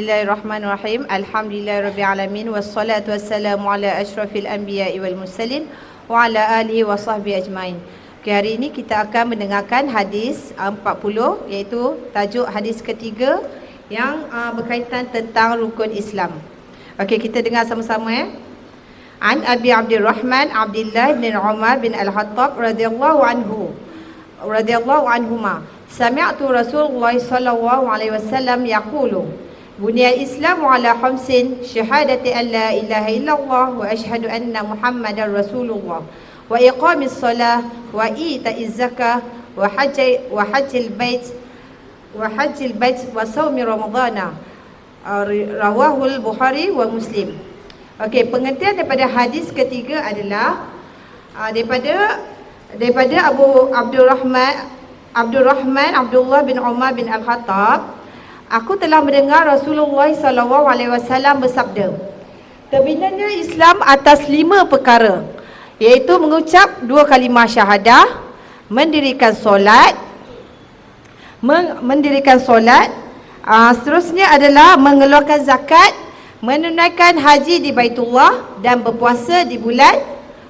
Bismillahirrahmanirrahim. Alhamdulillahirabbil wassalatu wassalamu ala asyrafil anbiya'i wal mursalin wa ala alihi wa sahbihi ajmain. Okay, hari ini kita akan mendengarkan hadis 40, iaitu tajuk hadis ketiga yang berkaitan tentang rukun Islam. Okey, kita dengar sama-sama ya. An Abi Abdurrahman Abdullah bin Umar bin Al-Khattab radhiyallahu anhuma. Sami'tu Rasulullah sallallahu alaihi wasallam yaqulu Buniyal Islamu ala khamsin, syahadati an la ilaha illallah wa ashhadu anna Muhammadar Rasulullah wa iqamis salah wa ita'iz zakah wa hajjil bait wa saumi ramadhana. Rawahul Bukhari wa Muslim. Okey, pengertian daripada hadis ketiga adalah daripada Abu Abdurrahman Abdullah bin Umar bin Al-Khattab, aku telah mendengar Rasulullah SAW bersabda, terbinanya Islam atas 5 perkara, iaitu mengucap 2 kalimah syahadah, mendirikan solat, seterusnya adalah mengeluarkan zakat, menunaikan haji di Baitullah dan berpuasa di bulan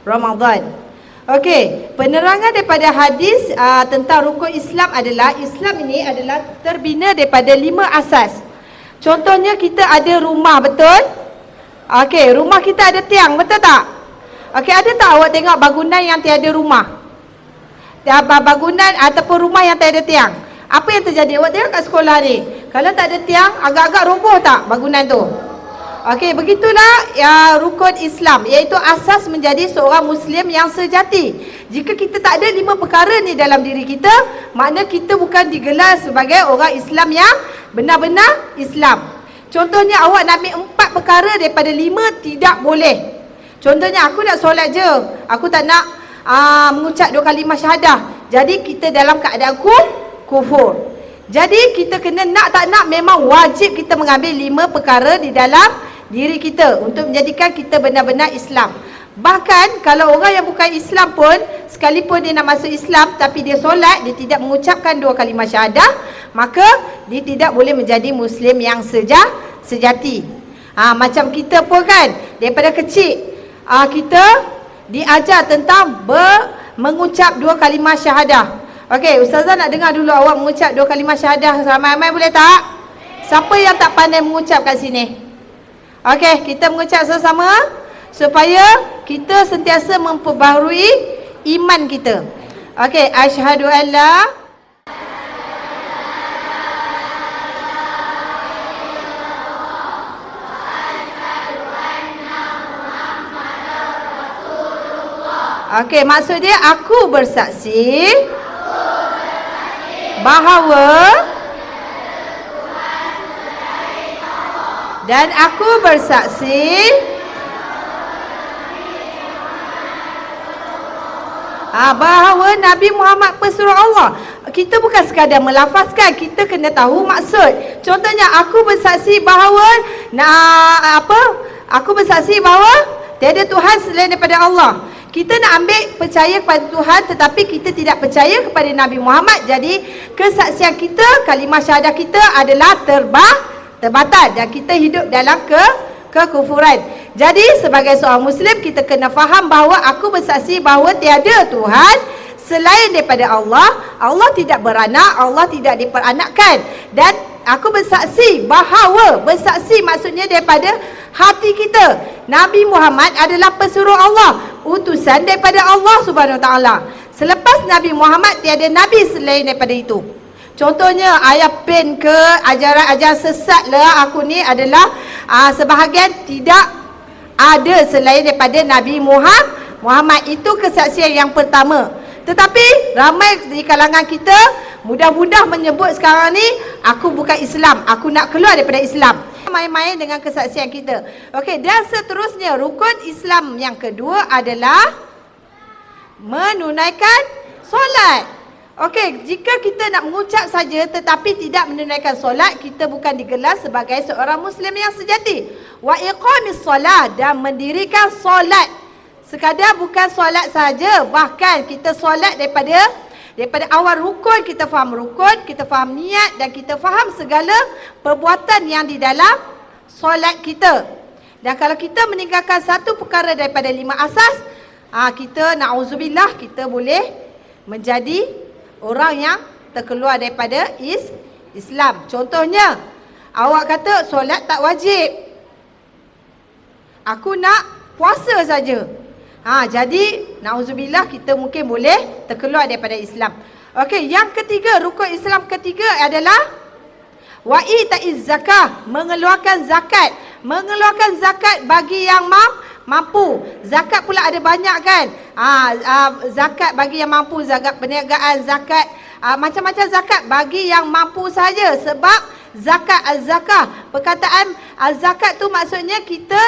Ramadan. Okey, penerangan daripada hadis tentang rukun Islam adalah Islam ini adalah terbina daripada 5 asas. Contohnya kita ada rumah, betul? Okey, rumah kita ada tiang, betul tak? Okey, ada tak awak tengok bangunan yang tiada rumah? Bangunan ataupun rumah yang tiada tiang. Apa yang terjadi? Awak tengok kat sekolah ni, kalau tak ada tiang, agak-agak roboh tak bangunan tu? Okey, begitulah ya rukun Islam, iaitu asas menjadi seorang Muslim yang sejati. Jika kita tak ada 5 perkara ni dalam diri kita, makna kita bukan digelar sebagai orang Islam yang benar-benar Islam. Contohnya awak nak ambil 4 perkara daripada 5, tidak boleh. Contohnya aku nak solat je, aku tak nak mengucap 2 kalimah syahadah, jadi kita dalam keadaan kufur. Jadi kita kena nak tak nak, memang wajib kita mengambil 5 perkara di dalam diri kita untuk menjadikan kita benar-benar Islam. Bahkan kalau orang yang bukan Islam pun, sekalipun dia nak masuk Islam tapi dia solat, dia tidak mengucapkan 2 kalimah syahadah, maka dia tidak boleh menjadi Muslim yang sejati. Macam kita pun kan, daripada kecil kita diajar tentang mengucap 2 kalimah syahadah. Okey, Ustazah nak dengar dulu awak mengucap 2 kalimah syahadah ramai-ramai, boleh tak? Siapa yang tak pandai mengucap kat sini? Okey, kita mengucap sama-sama supaya kita sentiasa memperbaharui iman kita. Okey, asyhadu alla Okey, maksud dia aku bersaksi bahawa dan aku bersaksi bahawa Nabi Muhammad pesuruh Allah. Kita bukan sekadar melafazkan, kita kena tahu maksud. Contohnya aku bersaksi bahawa aku bersaksi bahawa tiada Tuhan selain daripada Allah. Kita nak ambil percaya kepada Tuhan tetapi kita tidak percaya kepada Nabi Muhammad. Jadi kesaksian kita, kalimah syahadah kita adalah terbatal dan kita hidup dalam kekufuran. Jadi sebagai seorang Muslim, kita kena faham bahawa aku bersaksi bahawa tiada Tuhan selain daripada Allah. Allah tidak beranak, Allah tidak diperanakkan. Dan aku bersaksi bahawa, bersaksi maksudnya daripada hati kita, Nabi Muhammad adalah pesuruh Allah, utusan daripada Allah Subhanahu Wa Taala. Selepas Nabi Muhammad tiada nabi selain daripada itu. Contohnya ayah pen ke ajaran-ajaran sesat lah aku ni adalah sebahagian tidak ada selain daripada Nabi Muhammad. Itu kesaksian yang pertama. Tetapi ramai di kalangan kita mudah-mudah menyebut sekarang ni, aku bukan Islam, aku nak keluar daripada Islam. Main-main dengan kesaksian kita. Okey, dan seterusnya rukun Islam yang kedua adalah menunaikan solat. Okey, jika kita nak mengucap saja tetapi tidak menunaikan solat, kita bukan digelar sebagai seorang Muslim yang sejati. Wa iqamis solat, dan mendirikan solat. Sekadar bukan solat saja, bahkan kita solat daripada Daripada awal rukun kita faham rukun, kita faham niat dan kita faham segala perbuatan yang di dalam solat kita. Dan kalau kita meninggalkan satu perkara daripada 5 asas, kita na'udzubillah, kita boleh menjadi orang yang terkeluar daripada Islam. Contohnya, awak kata solat tak wajib, aku nak puasa saja. Jadi na'udzubillah, kita mungkin boleh terkeluar daripada Islam. Okey, yang ketiga, rukun Islam ketiga adalah wa'i'iz zakah, mengeluarkan zakat. Mengeluarkan zakat bagi yang mampu. Zakat pula ada banyak kan. Zakat bagi yang mampu, zakat perniagaan, zakat macam-macam zakat bagi yang mampu saja. Sebab zakat az-zakah, perkataan az-zakat tu maksudnya kita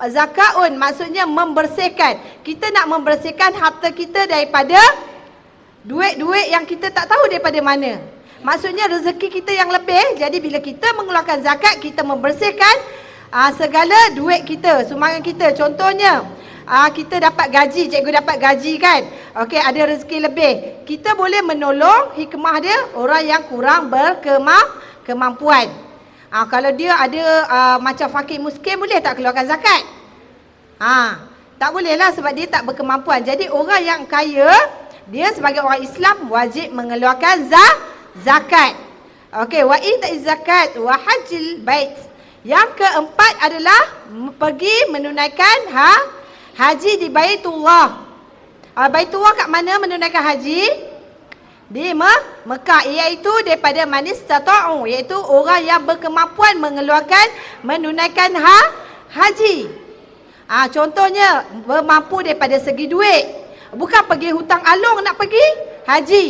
zakaun, maksudnya membersihkan. Kita nak membersihkan harta kita daripada duit-duit yang kita tak tahu daripada mana. Maksudnya rezeki kita yang lebih. Jadi bila kita mengeluarkan zakat, kita membersihkan segala duit kita, sumbangan kita. Contohnya, kita dapat gaji, cikgu dapat gaji kan. Okey, ada rezeki lebih. Kita boleh menolong, hikmah dia, orang yang kurang berkemampuan. Kalau dia ada macam fakir miskin, boleh tak keluarkan zakat? Tak boleh lah sebab dia tak berkemampuan. Jadi orang yang kaya, dia sebagai orang Islam wajib mengeluarkan zakat. Okey, wa'i'iz zakat wa hajjil bait. Yang keempat adalah pergi menunaikan haji di Baitullah. Baitullah kat mana menunaikan haji? Di Mekah, iaitu daripada manis tata'u, iaitu orang yang berkemampuan menunaikan haji. Contohnya bermampu daripada segi duit. Bukan pergi hutang alung nak pergi haji.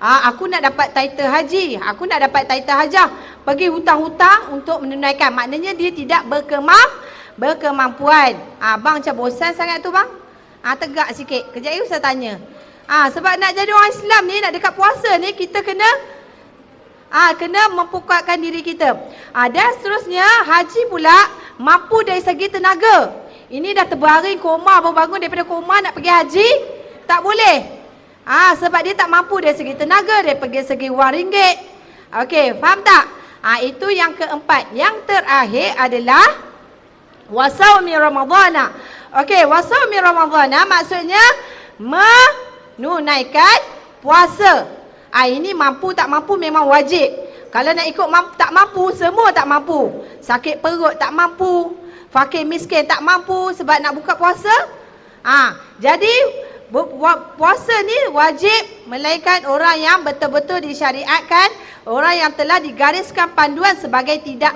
Aku nak dapat title haji, aku nak dapat title hajah. Pergi hutang-hutang untuk menunaikan. Maknanya dia tidak berkemampuan. Bang macam bosan sangat tu bang. Tegak sikit. Kejap lagi saya tanya. Sebab nak jadi orang Islam ni, nak dekat puasa ni, kita kena mempukuhkan diri kita. Dan seterusnya, haji pula mampu dari segi tenaga. Ini dah terbaring koma, baru bangun daripada koma nak pergi haji, tak boleh. Sebab dia tak mampu dari segi tenaga, dari segi wang ringgit. Okey, faham tak? Itu yang keempat. Yang terakhir adalah wasaumi ramadhana. Okey, wasaumi ramadhana maksudnya menunaikan puasa. Ini mampu tak mampu memang wajib. Kalau nak ikut tak mampu, semua tak mampu. Sakit perut tak mampu, fakir miskin tak mampu sebab nak buka puasa. Jadi puasa ni wajib melainkan orang yang betul-betul disyariatkan, orang yang telah digariskan panduan sebagai tidak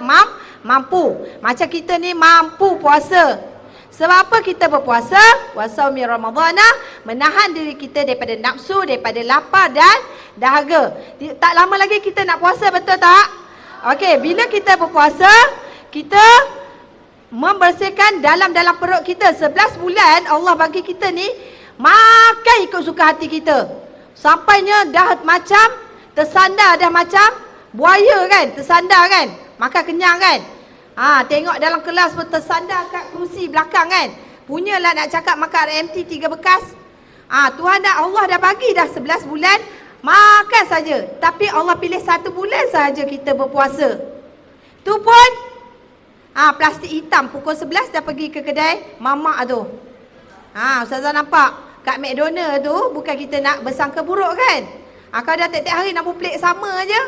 mampu. Macam kita ni mampu puasa. Sebab apa kita berpuasa? Wasaumi ramadhana, menahan diri kita daripada nafsu, daripada lapar dan dahaga. Tak lama lagi kita nak puasa, betul tak? Okey, bila kita berpuasa, kita membersihkan dalam perut kita. 11 bulan Allah bagi kita ni makan ikut suka hati kita. Sampainya dah macam tersandar, dah macam buaya kan, tersandar kan, makan kenyang kan. Tengok dalam kelas pun tersandar kat kerusi belakang kan. Punyalah nak cakap makan RMT 3 bekas. Tuhan Allah dah bagi dah 11 bulan makan saja. Tapi Allah pilih 1 bulan sahaja kita berpuasa. Tu pun plastik hitam. Pukul 11 dah pergi ke kedai mamak tu. Ustazah nampak kat McDonald tu, bukan kita nak bersangka buruk kan. Kalau dah tiap-tiap hari nak plate sama aja.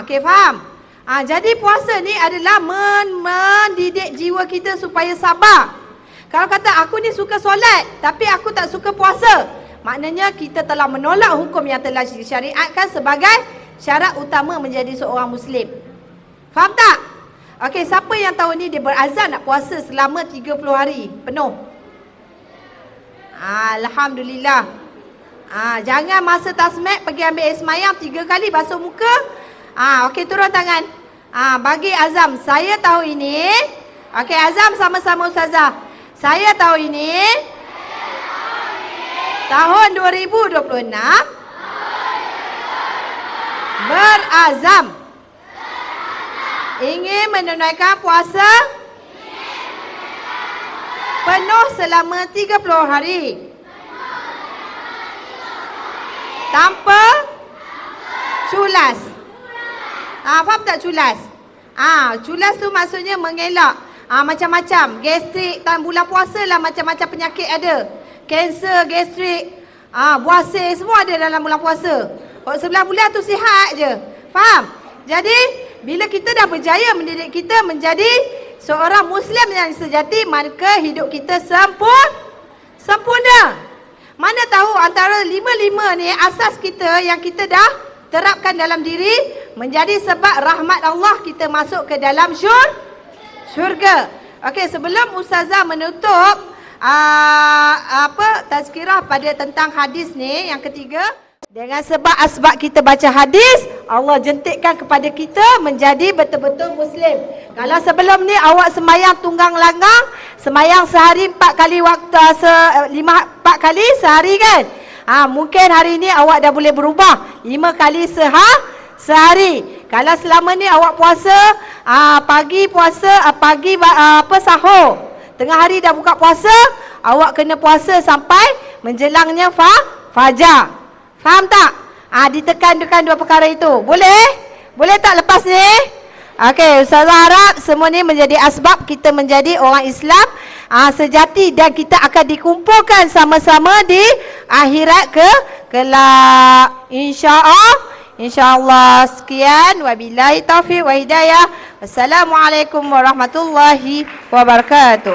Okey, faham? Jadi puasa ni adalah mendidik jiwa kita supaya sabar. Kalau kata aku ni suka solat tapi aku tak suka puasa, maknanya kita telah menolak hukum yang telah disyariatkan sebagai syarat utama menjadi seorang Muslim. Faham tak? Okey, siapa yang tahu ni dia berazam nak puasa selama 30 hari penuh? Alhamdulillah. Jangan masa tasmek pergi ambil air semayang 3 kali basuh muka. Okey, turun tangan. Bagi azam, saya tahu ini. Okey, azam sama-sama ustazah. Saya tahu ini. Tahun 2026 berazam ingin menunaikan puasa penuh selama 30 hari. Tanpa culas. Faham tak culas? Culas tu maksudnya mengelak. Macam-macam. Gastrik, bulan puasa lah macam-macam penyakit ada. Kanser, gastrik, buasir, semua ada dalam bulan puasa. Kalau 11 bulan tu sihat je. Faham? Jadi, bila kita dah berjaya mendidik kita menjadi seorang Muslim yang sejati, maka hidup kita sempurna. Mana tahu antara 5 ni asas kita yang kita dah terapkan dalam diri menjadi sebab rahmat Allah kita masuk ke dalam syurga. Okey, sebelum Ustazah menutup tazkirah pada tentang hadis ni yang ketiga, dengan sebab asbab kita baca hadis, Allah jentikkan kepada kita menjadi betul-betul Muslim. Kalau sebelum ni awak semayang tunggang langgang, semayang sehari 4 kali waktu, 4 kali sehari kan? Mungkin hari ni awak dah boleh berubah 5 kali sehari. Kalau selama ni awak puasa, pagi puasa, sahur. Tengah hari dah buka puasa, awak kena puasa sampai menjelangnya fajar. Faham tak? Ditekan-tekan 2 perkara itu. Boleh? Boleh tak lepas ni? Okey, Ustazah harap semua ni menjadi asbab kita menjadi orang Islam sejati dan kita akan dikumpulkan sama-sama di akhirat kelak. InsyaAllah. Sekian. Wabillahi taufiq wa hidayah. Wassalamualaikum warahmatullahi wabarakatuh.